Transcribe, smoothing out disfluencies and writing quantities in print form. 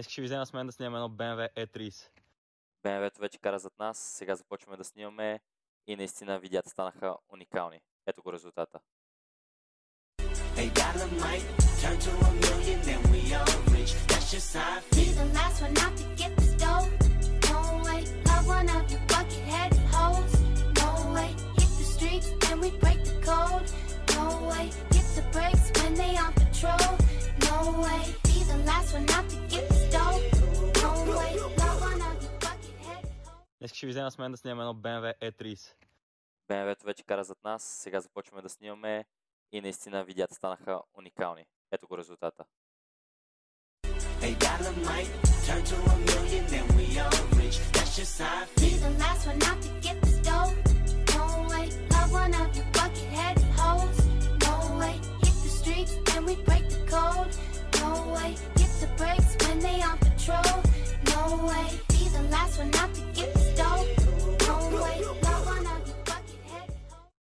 Днес ще ви взема с мен да снимаме едно BMW E30. BMW-то вече кара зад нас, сега започваме да снимаме и наистина видеята станаха уникални. Ето го резултата. They got a mic, turn to a million, then we all rich. That's just how I Be feel. the last one out to get the stove. No way, love one of your bucket-headed hoes. No way, hit the streets and we break the code. No way, hit the brakes when they on patrol. No way, be the last one out to get the stove. No way, love one of your bucket-headed hoes. Днес ще ви взема с мен да снимаме едно BMW E30. BMW-то вече кара зад нас, сега започваме да снимаме и наистина видеята станаха уникални. Ето го резултата. They got a mic, turn to a million, then we all rich. That's just how I Be feel. the last one out to get the stove. No way, love one of your bucket-headed hoes. No way, hit the streets and we break the code. No way, hit the brakes when they on patrol. No way, be the last one out to